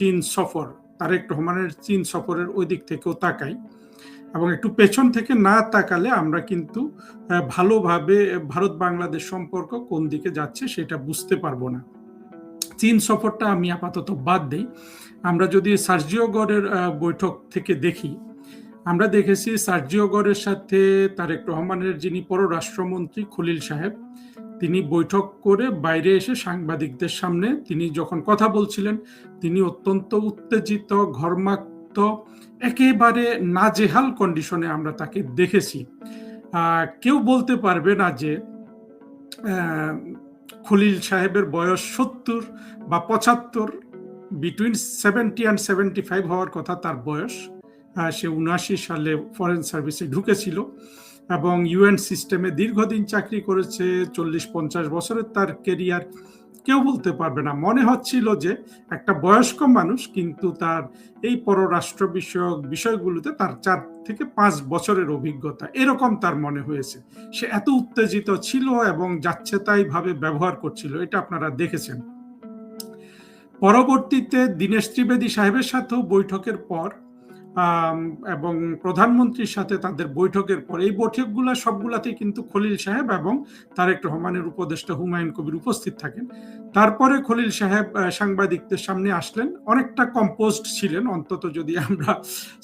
চীন সফর, তারেক রহমানের চীন সফরের ওই দিক থেকেও তাকাই এবং একটু পেছন থেকে না তাকালে আমরা কিন্তু ভালোভাবে ভারত বাংলাদেশ সম্পর্ক কোন দিকে যাচ্ছে সেটা বুঝতে পারবো না। চীন সফরটা আমি আপাতত বাদ দেই। আমরা যদি সার্জিও গড়ের বৈঠক থেকে দেখি, আমরা দেখেছি সার্জিও গড়ের সাথে তারেক রহমানের যিনি পররাষ্ট্রমন্ত্রী খলিল সাহেব, তিনি বৈঠক করে বাইরে এসে সাংবাদিকদের সামনে তিনি যখন কথা বলছিলেন, তিনি অত্যন্ত উত্তেজিত, ঘর্মাক্ত, একেবারে নাজেহাল কন্ডিশনে আমরা তাকে দেখেছি। কেউ বলতে পারবে না যে খলিল সাহেবের বয়স 70 বা 75, বিটুইন 70 and 75 হওয়ার কথা তার বয়স। সে 79 সালে ফরেন সার্ভিসে ঢুকেছিল এবং ইউএন সিস্টেমে দীর্ঘদিন চাকরি করেছে, 40-50 বছরের তার কেরিয়ার। কেউ বলতে পারবে না, মনে হচ্ছিল যে একটা বয়স্ক মানুষ, কিন্তু তার এই পররাষ্ট্র বিষয়ক বিষয়গুলোতে তার 4 থেকে 5 বছরের অভিজ্ঞতা, এরকম তার মনে হয়েছে। সে এত উত্তেজিত ছিল এবং যাচ্ছে তাই ভাবে ব্যবহার করছিল, এটা আপনারা দেখেছেন। পরবর্তীতে দীনেশ ত্রিবেদী সাহেবের সাথেও বৈঠকের পর এবং প্রধানমন্ত্রীর সাথে তাদের বৈঠকের পর, এই বৈঠকগুলো সবগুলাতেই কিন্তু খলিল সাহেব এবং তারেক রহমানের উপদেষ্টা হুমায়ুন কবির উপস্থিত থাকেন। তারপরে খলিল সাহেব সাংবাদিকদের সামনে আসলেন, অনেকটা কম্পোজড ছিলেন, অন্তত যদি আমরা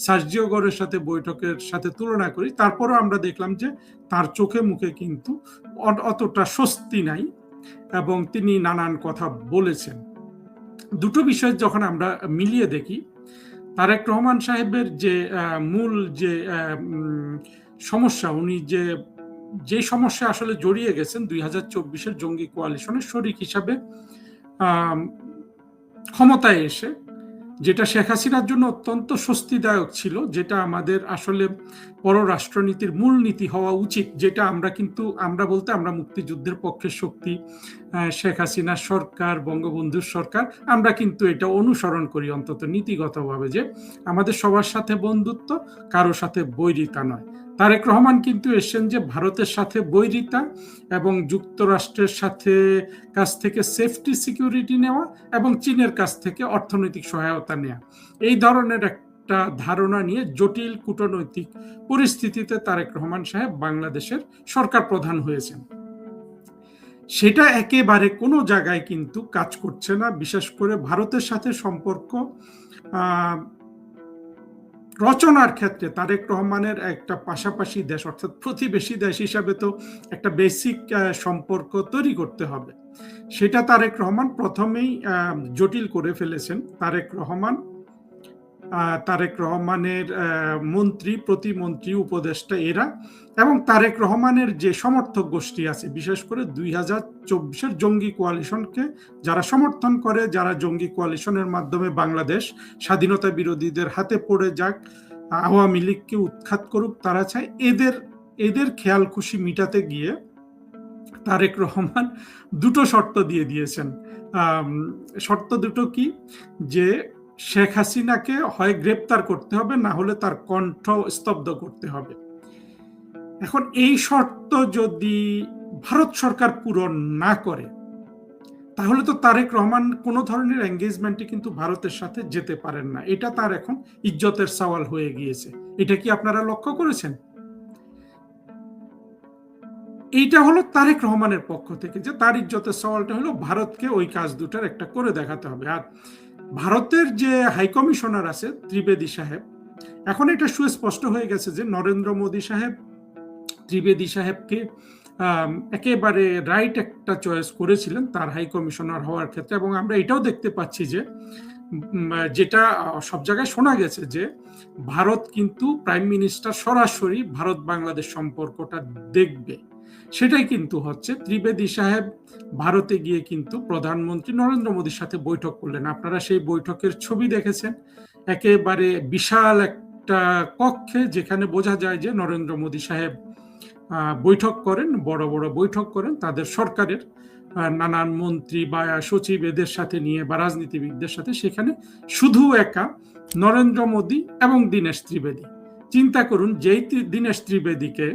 সার্জিও গড়ের সাথে বৈঠকের সাথে তুলনা করি। তারপরেও আমরা দেখলাম যে তার চোখে মুখে কিন্তু অতটা স্বস্তি নাই এবং তিনি নানান কথা বলেছেন। দুটো বিষয় যখন আমরা মিলিয়ে দেখি, তারেক রহমান সাহেবের যে মূল যে সমস্যা, উনি যে সমস্যা আসলে জড়িয়ে গেছেন 2024-এর জঙ্গি কোয়ালিশনের শরিক হিসাবে ক্ষমতায় এসে, যেটা শেখ হাসিনার জন্য অত্যন্ত স্বস্তিদায়ক ছিল, যেটা আমাদের আসলে পররাষ্ট্রনীতির মূল নীতি হওয়া উচিত, যেটা আমরা বলতে আমরা মুক্তিযুদ্ধের পক্ষের শক্তি, শেখ হাসিনার সরকার, বঙ্গবন্ধুর সরকার, আমরা কিন্তু এটা অনুসরণ করি অন্তত নীতিগতভাবে, যে আমাদের সবার সাথে বন্ধুত্ব, কারো সাথে বৈরিতা নয়। তারেক রহমান কিন্তু এসেছেন যে ভারতের সাথে বৈরিতা এবং যুক্তরাষ্ট্রের কাছ থেকে সেফটি সিকিউরিটি নেওয়া এবং চীনের কাছ থেকে অর্থনৈতিক সহায়তা নেওয়া, এই ধরনের একটা ধারণা নিয়ে জটিল কূটনৈতিক পরিস্থিতিতে তারেক রহমান সাহেব বাংলাদেশের সরকার প্রধান হয়েছেন। সেটা একেবারে কোনো জায়গায় কিন্তু কাজ করছে না। বিশেষ করে ভারতের সাথে সম্পর্ক রচনার ক্ষেত্রে তারেক রহমানের একটা পাশাপাশি দেশ, অর্থাৎ প্রতিবেশী দেশ হিসাবে তো একটা বেসিক সম্পর্ক তৈরি করতে হবে। সেটা তারেক রহমান প্রথমেই জটিল করে ফেলেছেন। তারেক রহমানের মন্ত্রী, প্রতিমন্ত্রী, উপদেষ্টা এরা এবং তারেক রহমানের যে সমর্থক গোষ্ঠী আছে, বিশেষ করে 2024-এর জঙ্গি কোয়ালিশনকে যারা সমর্থন করে, যারা জঙ্গি কোয়ালিশনের মাধ্যমে বাংলাদেশ স্বাধীনতা বিরোধীদের হাতে পড়ে যাক, আওয়ামী লীগকে উৎখাত করুক, তারা চায়। এদের খেয়াল খুশি মিটাতে গিয়ে তারেক রহমান দুটো শর্ত দিয়ে দিয়েছেন। শর্ত দুটো কি? যে শেখ হাসিনাকে হয় গ্রেপ্তার করতে হবে, না হলে তার কণ্ঠ স্তব্ধ করতে হবে। এখন এই শর্ত যদি ভারত সরকার পূরণ না করে, তাহলে তো তারেক রহমান কোনো ধরনের এঙ্গেজমেন্টে কিন্তু ভারতের সাথে যেতে পারেন না। এটা তার এখন ইজ্জতের সওয়াল হয়ে গিয়েছে। এটা কি আপনারা লক্ষ্য করেছেন? এইটা হলো তারেক রহমানের পক্ষ থেকে, যে তার ইজ্জতের সওয়ালটা হলো ভারতকে ওই কাজ দুটার একটা করে দেখাতে হবে। আর ভারতের যে হাইকমিশনার আছে ত্রিবেদী সাহেব, এখন এটা সুস্পষ্ট হয়ে গেছে যে নরেন্দ্র মোদী সাহেব ত্রিবেদী সাহেবকে একেবারে রাইট একটা চয়েস করেছিলেন তার হাইকমিশনার হওয়ার ক্ষেত্রে। এবং আমরা এটাও দেখতে পাচ্ছি যে যেটা সব জায়গায় শোনা গেছে, যে ভারত কিন্তু প্রাইম মিনিস্টার সরাসরি ভারত বাংলাদেশ সম্পর্কটা দেখবে, সেটাই কিন্তু হচ্ছে। ত্রিবেদী সাহেব ভারতে গিয়ে কিন্তু প্রধানমন্ত্রী নরেন্দ্র মোদীর সাথে বৈঠক করলেন। আপনারা সেই বৈঠকের ছবি দেখেছেন, একেবারে বিশাল একটা কক্ষে, যেখানে বোঝা যায় যে নরেন্দ্র মোদী সাহেব বৈঠক করেন, বড় বড় বৈঠক করেন তাদের সরকারের নানান মন্ত্রী বা সচিব এদের সাথে নিয়ে বা রাজনীতিবিদদের সাথে। সেখানে শুধু একা নরেন্দ্র মোদী এবং দীনেশ ত্রিবেদী। চিন্তা করুন, যেই দীনেশ ত্রিবেদীকে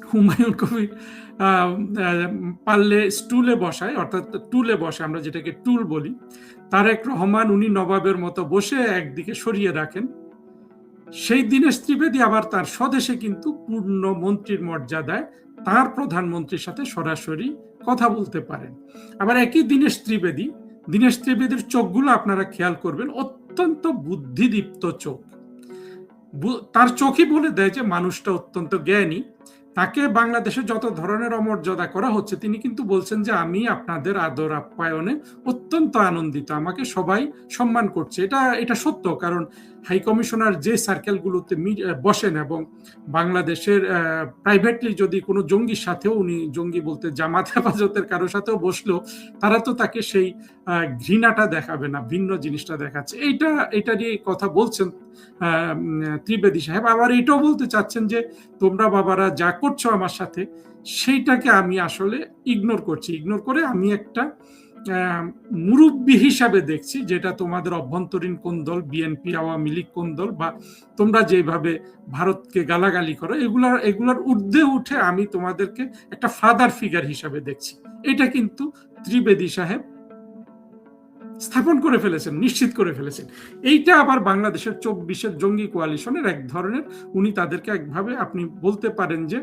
হুমায়ুন কবির পারলে স্টুলে বসায়, অর্থাৎ টুলে বসে, আমরা যেটাকে টুল বলি, তারেক রহমান উনি নবাবের মতো বসে একদিকে সরিয়ে রাখেন। সেই দীনেশ ত্রিবেদী আবার তার স্বদেশে কিন্তু পূর্ণ মন্ত্রীর মর্যাদায় তার প্রধানমন্ত্রীর সাথে সরাসরি কথা বলতে পারেন। আবার একই দীনেশ ত্রিবেদীর চোখগুলো আপনারা খেয়াল করবেন, অত্যন্ত বুদ্ধিদীপ্ত চোখ। তার চোখই বলে দেয় যে মানুষটা অত্যন্ত জ্ঞানী। তাকে বাংলাদেশে যত ধরনের অমর্যাদা করা হচ্ছে, তিনি কিন্তু বলছেন যে আমি আপনাদের আদর আপ্যায়নে অত্যন্ত আনন্দিত, আমাকে সবাই সম্মান করছে। এটা সত্য, কারণ হাই কমিশনার যে সার্কেলগুলোতে বসেন এবং বাংলাদেশের প্রাইভেটলি যদি কোনো জঙ্গির সাথেও, উনি জঙ্গি বলতে জামাত হেফাজতের কারোর সাথেও বসলেও তারা তো তাকে সেই ঘৃণাটা দেখাবে না, ভিন্ন জিনিসটা দেখাচ্ছে। এটা নিয়ে কথা বলছেন ত্রিবেদী সাহেব। আবার এটাও বলতে চাচ্ছেন যে তোমরা বাবারা যা করছো আমার সাথে, সেইটাকে আমি আসলে ইগনোর করে আমি একটা মুরব্বী হিসাবে দেখছি, যেটা তোমাদের অভ্যন্তরীণ কোন দল, বিএনপি, আওয়ামী লীগ কোন দল, বা তোমরা যেভাবে ভারতকে গালাগালি করো, এগুলার ঊর্ধ্বে উঠে আমি তোমাদেরকে একটা ফাদার ফিগার হিসাবে দেখছি। এটা কিন্তু ত্রিবেদী সাহেব স্থাপন করে ফেলেছেন, নিশ্চিত করে ফেলেছেন। এইটা আবার বাংলাদেশের 24-এর জঙ্গি কোয়ালিশনের এক ধরনের, উনি তাদেরকে একভাবে আপনি বলতে পারেন যে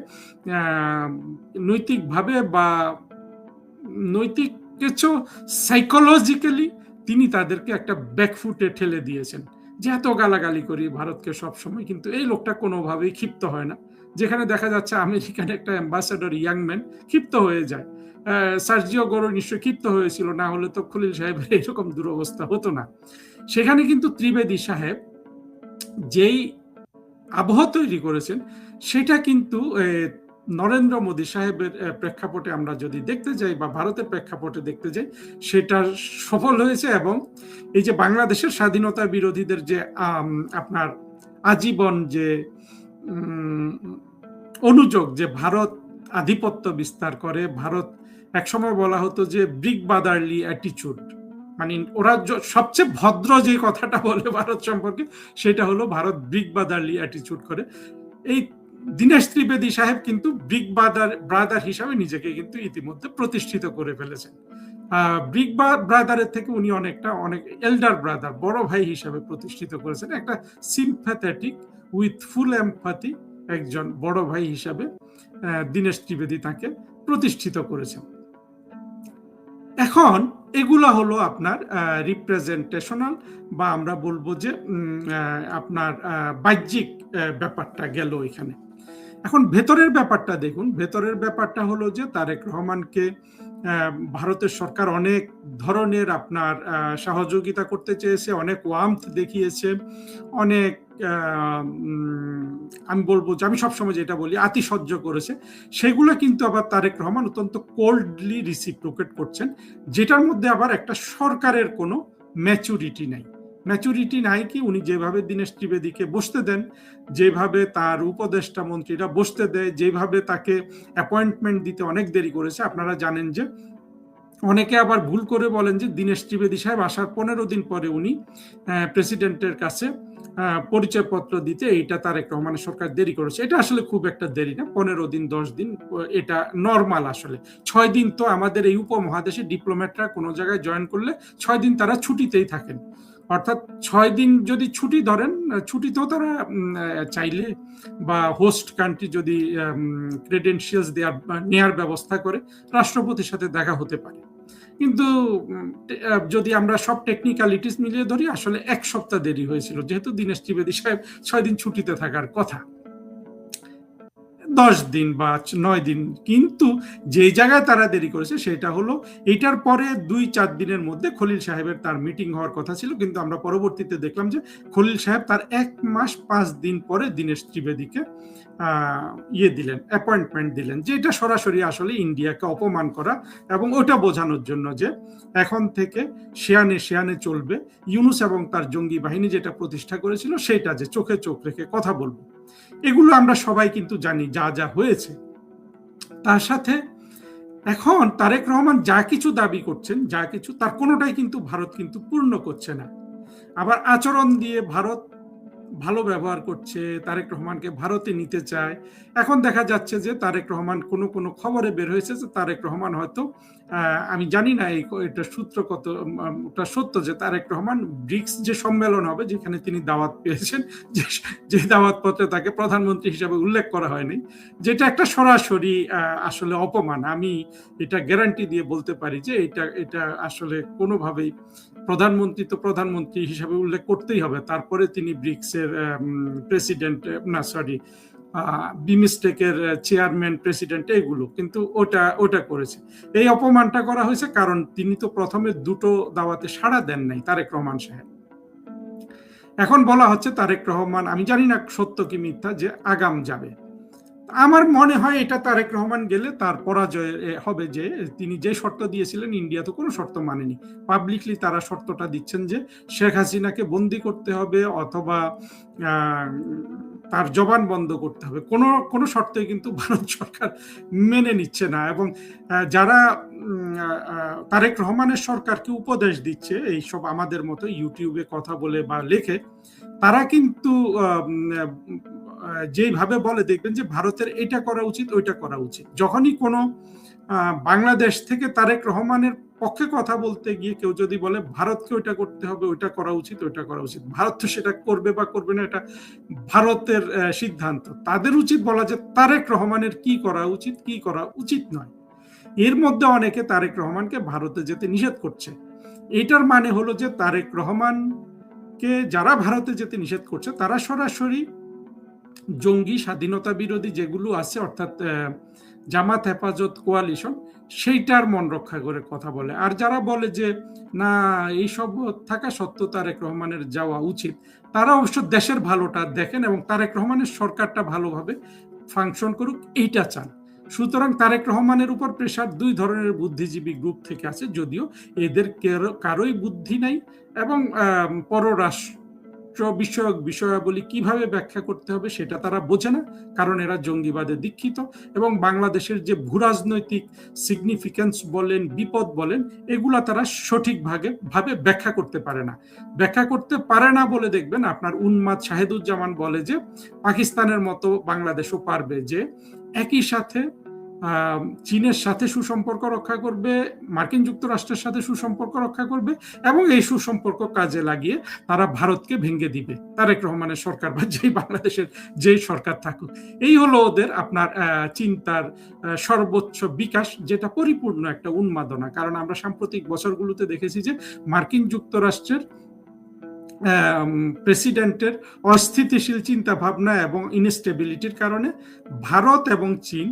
নৈতিকভাবে বা নৈতিক কিছু সাইকোলজিক্যালি তিনি তাদেরকে একটা ব্যাকফুটে ঠেলে দিয়েছেন। যে এত গালাগালি করি ভারতকে সবসময়, কিন্তু এই লোকটা কোনোভাবেই ক্ষিপ্ত হয় না। যেখানে দেখা যাচ্ছে আমেরিকান একটা অ্যাম্বাসেডর ইয়াংম্যান ক্ষিপ্ত হয়ে যায়, সার্জিও গোরো নিশ্চয় ক্ষিপ্ত হয়েছিল, না হলে তো খলিল সাহেবের এরকম দুরবস্থা হতো না। সেখানে কিন্তু ত্রিবেদী সাহেব যেই আবহ তৈরি করেছেন, সেটা কিন্তু নরেন্দ্র মোদী সাহেবের প্রেক্ষাপটে আমরা যদি দেখতে যাই বা ভারতের প্রেক্ষাপটে দেখতে যাই, সেটা সফল হয়েছে। এবং এই যে বাংলাদেশের স্বাধীনতা বিরোধীদের যে আপনার আজীবন যে অনুযোগ যে ভারত আধিপত্য বিস্তার করে, ভারত একসময় বলা হতো যে ব্রিক ব্রাদারলি অ্যাটিচিউড, মানে ওরা সবচেয়ে ভদ্র যে কথাটা বলে ভারত সম্পর্কে, সেটা হলো ভারত ব্রিক ব্রাদারলি অ্যাটিচিউড করে। এই দীনেশ ত্রিবেদী সাহেব কিন্তু ব্রিক ব্রাদার হিসাবে নিজেকে কিন্তু ইতিমধ্যে প্রতিষ্ঠিত করে ফেলেছেন। ব্রিক ব্রাদারের থেকে উনি অনেক এল্ডার ব্রাদার, বড় ভাই হিসাবে প্রতিষ্ঠিত করেছেন। একটা সিম্প্যাথেটিক উইথ ফুল এমপ্যাথি একজন বড় ভাই হিসাবে দীনেশ ত্রিবেদী তাকে প্রতিষ্ঠিত করেছেন। এখন এগুলা হলো আপনার রিপ্রেজেন্টেশনাল, বা আমরা বলবো যে আপনার বাহ্যিক ব্যাপারটা গেল এখানে। এখন ভেতরের ব্যাপারটা দেখুন। ভেতরের ব্যাপারটা হলো যে তারেক রহমানকে ভারতের সরকার অনেক ধরনের আপনার সহযোগিতা করতে চেয়েছে, অনেক ওয়ার্মথ দেখিয়েছে, অনেক আমি বলবো যে আমি সবসময় যেটা বলি আতিশয্য করেছে। সেগুলো কিন্তু আবার তারেক রহমান অত্যন্ত কোল্ডলি রিসিপ্রোকেট করছেন, যেটার মধ্যে আবার একটা সরকারের কোনো ম্যাচুরিটি নাই কি উনি যেভাবে দীনেশ ত্রিবেদীকে বসতে দেন, যেভাবে তার উপদেষ্টা মন্ত্রীরা বসতে দেয়, যেভাবে তাকে অ্যাপয়েন্টমেন্ট দিতে অনেক দেরি করেছে। আপনারা জানেন যে অনেকে আবার ভুল করে বলেন যে দীনেশ ত্রিবেদী সাহেব আসার 15 দিন পরে উনি প্রেসিডেন্টের কাছে পরিচয়পত্র দিতে, এইটা তারেক রহমানের সরকার দেরি করেছে। এটা আসলে খুব একটা দেরি না, 15 দিন 10 দিন এটা নর্মাল। আসলে 6 দিন তো আমাদের এই উপমহাদেশে ডিপ্লোম্যাটরা কোনো জায়গায় জয়েন করলে 6 দিন তারা ছুটিতেই থাকেন। অর্থাৎ 6 দিন যদি ছুটি ধরেন, ছুটিতেও তারা চাইলে বা হোস্ট কান্ট্রি যদি ক্রেডেনশিয়ালস নেওয়ার ব্যবস্থা করে রাষ্ট্রপতির সাথে দেখা হতে পারে। কিন্তু যদি আমরা সব টেকনিক্যালিটিস মিলিয়ে ধরি, আসলে 1 সপ্তাহ দেরি হয়েছিল, যেহেতু দীনেশ ত্রিবেদী সাহেব 6 দিন ছুটিতে থাকার কথা, 10 দিন বা 9 দিন। কিন্তু যে জায়গায় তারা দেরি করেছে সেটা হলো এটার পরে 2-4 দিনের মধ্যে খলিল সাহেবের তার মিটিং হওয়ার কথা ছিল, কিন্তু আমরা পরবর্তীতে দেখলাম যে খলিল সাহেব তার 1 মাস 5 দিন পরে দীনেশ ত্রিবেদীকে দিলেন, অ্যাপয়েন্টমেন্ট দিলেন, যেটা সরাসরি আসলে ইন্ডিয়াকে অপমান করা এবং ওটা বোঝানোর জন্য যে এখন থেকে শেয়ানে চলবে। ইউনুস এবং তার জঙ্গি বাহিনী যেটা প্রতিষ্ঠা করেছিল, সেটা যে চোখে চোখ রেখে কথা বলবো। এগুলো আমরা সবাই কিন্তু জানি যা হয়েছে। তার সাথে এখন তারেক রহমান যা কিছু দাবি করছেন, যা কিছু, তার কোনোটাই কিন্তু ভারত কিন্তু পূর্ণ করছে না। আবার আচরণ দিয়ে ভারত ভালো ব্যবহার করছে, তারেক রহমানকে ভারতে নিতে চায়। এখন দেখা যাচ্ছে যে তারেক রহমান কোনো কোনো খবরে বের হয়েছে যে তারেক রহমান হয়তো, আমি জানি না এটা সূত্র কত ওটা সত্য, যে তারেক রহমান ব্রিক্স যে সম্মেলন হবে যেখানে তিনি দাওয়াত পেয়েছেন, যে যে দাওয়াতপত্রে তাকে প্রধানমন্ত্রী হিসাবে উল্লেখ করা হয়নি, যেটা একটা সরাসরি আসলে অপমান। আমি এটা গ্যারান্টি দিয়ে বলতে পারি যে এটা এটা আসলে কোনোভাবেই প্রধানমন্ত্রী তো প্রধানমন্ত্রী হিসাবে উল্লেখ করতেই হবে, তারপরে তিনি ব্রিক্সের প্রেসিডেন্ট, না সরি, বিমস্টেকের চেয়ারম্যান, প্রেসিডেন্ট, এগুলো কিন্তু ওটা ওটা করেছে। এই অপমানটা করা হয়েছে কারণ তিনি তো প্রথমে দুটো দাওয়াতে সাড়া দেন নাই তারেক রহমান সাহেব। এখন বলা হচ্ছে তারেক রহমান, আমি জানি না সত্য কি মিথ্যা, যে আগাম যাবে। আমার মনে হয় এটা তারেক রহমান গেলে তার পরাজয় হবে, যে তিনি যে শর্ত দিয়েছিলেন, ইন্ডিয়া তো কোনো শর্ত মানেনি। পাবলিকলি তারা শর্তটা দিচ্ছেন যে শেখ হাসিনাকে বন্দি করতে হবে অথবা তার জবান বন্ধ করতে হবে। কোনো কোনো শর্তই কিন্তু ভারত সরকার মেনে নিচ্ছে না। এবং যারা তারেক রহমানের সরকারকে উপদেশ দিচ্ছে এইসব আমাদের মতো ইউটিউবে কথা বলে বা লেখে, তারা কিন্তু যেভাবে বলে দেখবেন যে ভারতের এটা করা উচিত, ওইটা করা উচিত। যখনই কোনো বাংলাদেশ থেকে তারেক রহমানের পক্ষে কথা বলতে গিয়ে কেউ যদি বলে ভারতকে ওইটা করতে হবে, ওইটা করা উচিত, ওইটা করা উচিত, ভারত তো সেটা করবে বা করবে না, এটা ভারতের সিদ্ধান্ত। তাদের উচিত বলা যে তারেক রহমানের কি করা উচিত, কি করা উচিত নয়। এর মধ্যে অনেকে তারেক রহমানকে ভারতে যেতে নিষেধ করছে। এটার মানে হলো যে তারেক রহমানকে যারা ভারতে যেতে নিষেধ করছে তারা সরাসরি জঙ্গি, স্বাধীনতা বিরোধী যেগুলো আছে, অর্থাৎ জামাত হেফাজত কোয়ালিশন, সেইটার মন রক্ষা করে কথা বলে। আর যারা বলে যে না এইসব থাকা সত্ত্বেও তারেক রহমানের যাওয়া উচিত, তারা অবশ্য দেশের ভালোটা দেখেন এবং তারেক রহমানের সরকারটা ভালোভাবে ফাংশন করুক, এইটা চান। সুতরাং তারেক রহমানের উপর প্রেশার দুই ধরনের বুদ্ধিজীবী গ্রুপ থেকে আছে, যদিও এদের কারোই বুদ্ধি নাই এবং পররাষ্ট্র বিষয়ক বিষয়াবলী কিভাবে ব্যাখ্যা করতে হবে সেটা তারা বোঝে না, কারণ এরা জঙ্গিবাদে দীক্ষিত এবং বাংলাদেশের যে ভূরাজনৈতিক সিগনিফিকেন্স বলেন, বিপদ বলেন, এগুলা তারা সঠিকভাবে ব্যাখ্যা করতে পারে না। ব্যাখ্যা করতে পারে না বলে দেখবেন আপনার উন্মাদ শাহেদুজ্জামান বলে যে পাকিস্তানের মতো বাংলাদেশও পারবে যে একই সাথে চীনের সাথে সুসম্পর্ক রক্ষা করবে, মার্কিন যুক্তরাষ্ট্রের সাথে সুসম্পর্ক রক্ষা করবে এবং এই সুসম্পর্ক কাজে লাগিয়ে তারা ভারতকে ভেঙে দিবে, তারেক রহমানের সরকার বা যেই বাংলাদেশের যেই সরকার থাকুক। এই হলো ওদের আপনার চিন্তার সর্বোচ্চ বিকাশ, যেটা পরিপূর্ণ একটা উন্মাদনা। কারণ আমরা সাম্প্রতিক বছরগুলোতে দেখেছি যে মার্কিন যুক্তরাষ্ট্রের প্রেসিডেন্টের অস্থিতিশীল চিন্তা ভাবনা এবং ইনস্টেবিলিটির কারণে ভারত এবং চীন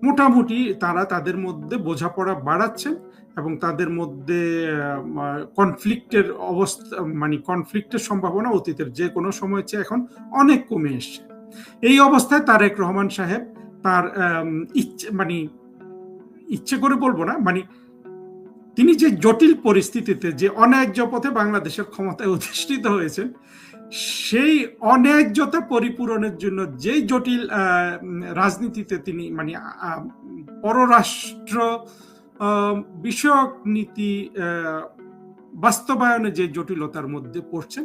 মোটামুটি তারা তাদের মধ্যে বোঝাপড়া বাড়াচ্ছেন এবং তাদের মধ্যে কনফ্লিক্টের অবস্থা, মানে কনফ্লিক্টের সম্ভাবনা অতীতের যে কোনো সময় চেয়ে এখন অনেক কমে এসছে। এই অবস্থায় তারেক রহমান সাহেব তার ইচ্ছে করে বলবো না, তিনি যে জটিল পরিস্থিতিতে, যে অন্যায্য পথে বাংলাদেশের ক্ষমতায় অধিষ্ঠিত হয়েছেন, সেই অন্যায্যতা পরিপূরণের জন্য যে জটিল রাজনীতিতে তিনি পররাষ্ট্র বিষয়ক নীতি বাস্তবায়নে যে জটিলতার মধ্যে পড়ছেন,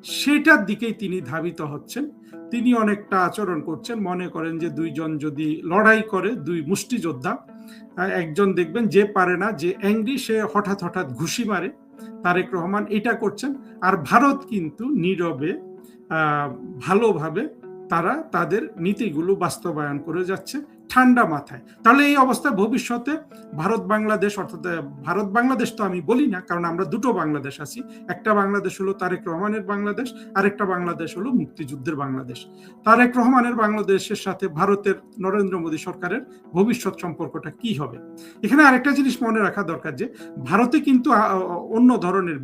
সেটার দিকেই তিনি ধাবিত হচ্ছেন। তিনি অনেকটা আচরণ করছেন, মনে করেন যে দুইজন যদি লড়াই করে, দুই মুষ্টিযোদ্ধা, একজন দেখবেন যে পারে না, যে অ্যাংরি, সে হঠাৎ হঠাৎ ঘুষি মারে। তারেক রহমান এটা করছেন, আর ভারত কিন্তু নীরবে ভালোভাবে তারা তাদের নীতিগুলো বাস্তবায়ন করে যাচ্ছে ঠান্ডা মাথায়। তাহলে এই অবস্থায় ভবিষ্যতে ভারত বাংলাদেশ, অর্থাৎ ভারত বাংলাদেশ তো আমি বলি না, কারণ আমরা দুটো বাংলাদেশ আছি। একটা বাংলাদেশ হলো তারেক রহমানের বাংলাদেশ, আরেকটা বাংলাদেশ হলো মুক্তিযুদ্ধের বাংলাদেশ। তারেক রহমানের বাংলাদেশের সাথে ভারতের নরেন্দ্র মোদী সরকারের ভবিষ্যৎ সম্পর্কটা কি হবে? এখানে আরেকটা জিনিস মনে রাখা দরকার, যে ভারতে কিন্তু অন্য ধরনের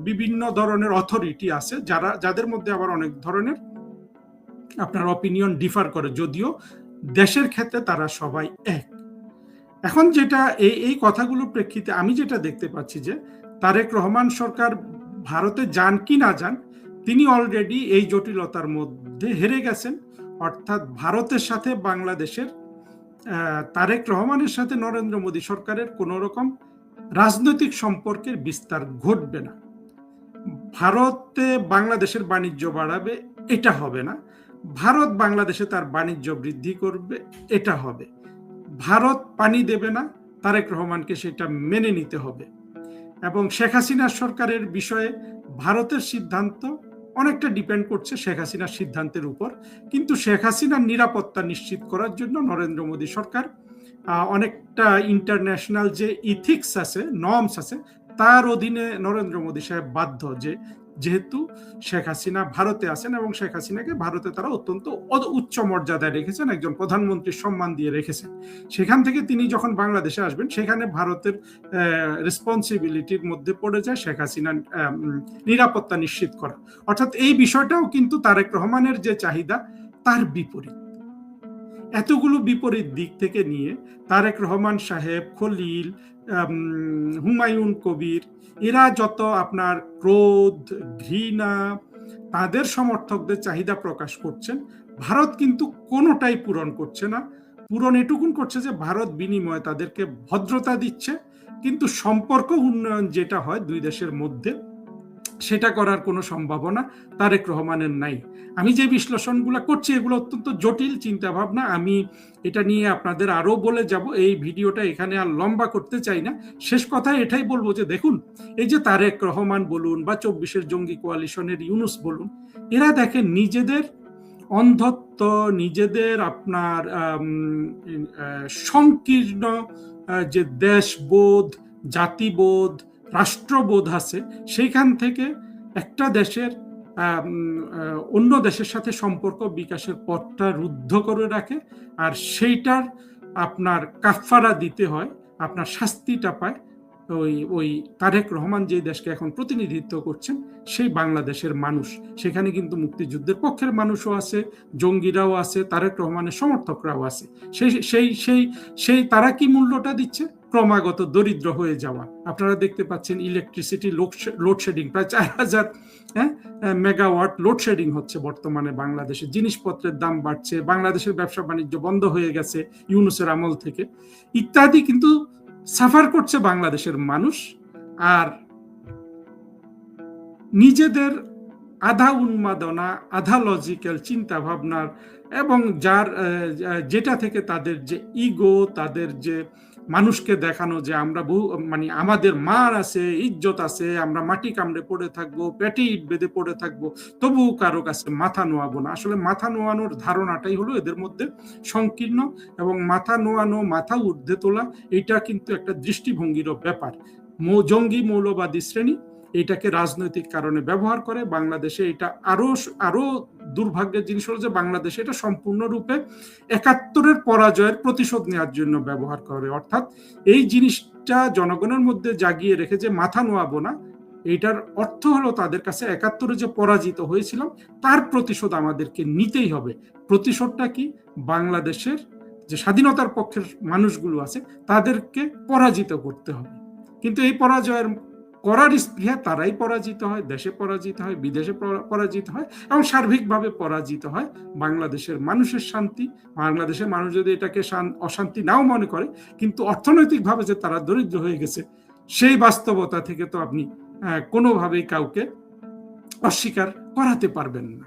বিভিন্ন ধরনের অথরিটি আছে, যাদের মধ্যে আবার অনেক ধরনের আপনার অপিনিয়ন ডিফার করে, যদিও দেশের ক্ষেত্রে তারা সবাই এক। এখন যেটা এই কথাগুলোর প্রেক্ষিতে আমি যেটা দেখতে পাচ্ছি, যে তারেক রহমান সরকার ভারতে যান কি না যান, তিনি অলরেডি এই জটিলতার মধ্যে হেরে গেছেন। অর্থাৎ ভারতের সাথে বাংলাদেশের, তারেক রহমানের সাথে নরেন্দ্র মোদী সরকারের কোন রকম রাজনৈতিক সম্পর্কের বিস্তার ঘটবে না। ভারতে বাংলাদেশের বাণিজ্য বাড়াবে, এটা হবে না। ভারত বাংলাদেশে তার বাণিজ্য বৃদ্ধি করবে, এটা হবে। ভারত পানি দেবে না, তারেক রহমানকে সেটা মেনে নিতে হবে। এবং শেখ হাসিনার সরকারের বিষয়ে ভারতের সিদ্ধান্ত অনেকটা ডিপেন্ড করছে শেখ হাসিনার সিদ্ধান্তের উপর। কিন্তু শেখ হাসিনার নিরাপত্তা নিশ্চিত করার জন্য নরেন্দ্র মোদী সরকার অনেকটা ইন্টারন্যাশনাল যে ইথিক্স আছে, নর্মস আছে, তার অধীনে নরেন্দ্র মোদী সাহেব বাধ্য, যে যেহেতু শেখ হাসিনা ভারতে আছেন এবং শেখ হাসিনাকে ভারতে তারা অত্যন্ত উচ্চ মর্যাদায় রেখেছেন, একজন প্রধানমন্ত্রীর সম্মান দিয়ে রেখেছেন। সেখান থেকে তিনি যখন বাংলাদেশে আসবেন, সেখানে ভারতের রেসপন্সিবিলিটির মধ্যে পড়ে যায় শেখ হাসিনার নিরাপত্তা নিশ্চিত করা। অর্থাৎ এই বিষয়টাও কিন্তু তারেক রহমানের যে চাহিদা তার বিপরীত। এতগুলো বিপরীত দিক থেকে নিয়ে তারেক রহমান সাহেব, খলিল, হুমায়ুন কবির, এরা যত আপনার ক্রোধ, ঘৃণা, তাদের সমর্থকদের চাহিদা প্রকাশ করছেন, ভারত কিন্তু কোনোটাই পূরণ করছে না। পূরণ এটুকুন করছে যে ভারত বিনিময়ে তাদেরকে ভদ্রতা দিচ্ছে, কিন্তু সম্পর্ক উন্নয়ন যেটা হয় দুই দেশের মধ্যে, সেটা করার কোনো সম্ভাবনা তারেক রহমানের নাই। আমি যে বিশ্লেষণগুলো করছি এগুলো অত্যন্ত জটিল চিন্তা ভাবনা। আমি এটা নিয়ে আপনাদের আরো বলে যাব, এই ভিডিওটা এখানে আর লম্বা করতে চাই না। শেষ কথা এটাই বলবো যে দেখুন, এই যে তারেক রহমান বলুন বা 24-এর জঙ্গি কোয়ালিশনের ইউনুস বলুন, এরা দেখেন নিজেদের অন্ধত্ব, নিজেদের আপনার সংকীর্ণ যে দেশবোধ, জাতিবোধ, রাষ্ট্রবোধ আছে, সেইখান থেকে একটা দেশের অন্য দেশের সাথে সম্পর্ক বিকাশের পথটা রুদ্ধ করে রাখে, আর সেইটার আপনার কাফারা দিতে হয়, আপনার শাস্তিটা পায় ওই ওই তারেক রহমান যে দেশকে এখন প্রতিনিধিত্ব করছেন সেই বাংলাদেশের মানুষ। সেখানে কিন্তু মুক্তিযুদ্ধের পক্ষের মানুষও আছে, জঙ্গিরাও আছে, তারেক রহমানের সমর্থকরাও আছে। সেই সেই সেই সেই তারা কি মূল্যটা দিচ্ছে? ক্রমাগত দরিদ্র হয়ে যাওয়া। আপনারা দেখতে পাচ্ছেন ইলেকট্রিসিটি লোডশেডিং, প্রায় 4000 মেগাওয়াট লোডশেডিং হচ্ছে বর্তমানে বাংলাদেশে। জিনিসপত্রের দাম বাড়ছে, বাংলাদেশের ব্যবসা বাণিজ্য বন্ধ হয়ে গেছে ইউনুসের আমল থেকে, ইত্যাদি কিন্তু সাফার করছে বাংলাদেশের মানুষ। আর নিজেদের আধা উন্মাদনা, আধা লজিক্যাল চিন্তা ভাবনার এবং যার যেটা থেকে তাদের যে ইগো, তাদের যে মানুষকে দেখানো যে আমরা মানে আমাদের মার আছে, ইজ্জত আছে, আমরা মাটি কামড়ে পড়ে থাকবো, পেটে ইট বেঁধে পড়ে থাকবো, তবু কারো কাছে মাথা নোয়াবো না। আসলে মাথা নোয়ানোর ধারণাটাই হলো এদের মধ্যে সংকীর্ণ, এবং মাথা নোয়ানো, মাথা ঊর্ধ্বে তোলা, এটা কিন্তু একটা দৃষ্টিভঙ্গিরও ব্যাপার। জঙ্গি মৌলবাদী শ্রেণী এটাকে রাজনৈতিক কারণে ব্যবহার করে। বাংলাদেশে এটা আরো দুর্ভাগ্যের জিনিস হলো যে বাংলাদেশে এটা সম্পূর্ণরূপে ৭১-এর পরাজয়ের প্রতিশোধ নেওয়ার জন্য ব্যবহার করে। অর্থাৎ এই জিনিসটা জনগণের মধ্যে জাগিয়ে রেখে যে মাথা নোয়াবো না, এটার অর্থ হলো তাদের কাছে ৭১-এ যে পরাজিত হয়েছিলাম তার প্রতিশোধ আমাদেরকে নিতেই হবে। প্রতিশোধটা কি? বাংলাদেশের যে স্বাধীনতার পক্ষের মানুষগুলো আছে তাদেরকে পরাজিত করতে হবে। কিন্তু এই পরাজয়ের করার স্পৃহা তারাই পরাজিত হয়, দেশে পরাজিত হয়, বিদেশে পরাজিত হয়, এবং সার্বিকভাবে পরাজিত হয় বাংলাদেশের মানুষের শান্তি। বাংলাদেশের মানুষ যদি এটাকে অশান্তি নাও মনে করে, কিন্তু অর্থনৈতিকভাবে যে তারা দরিদ্র হয়ে গেছে, সেই বাস্তবতা থেকে তো আপনি কোনোভাবেই কাউকে অস্বীকার করাতে পারবেন না।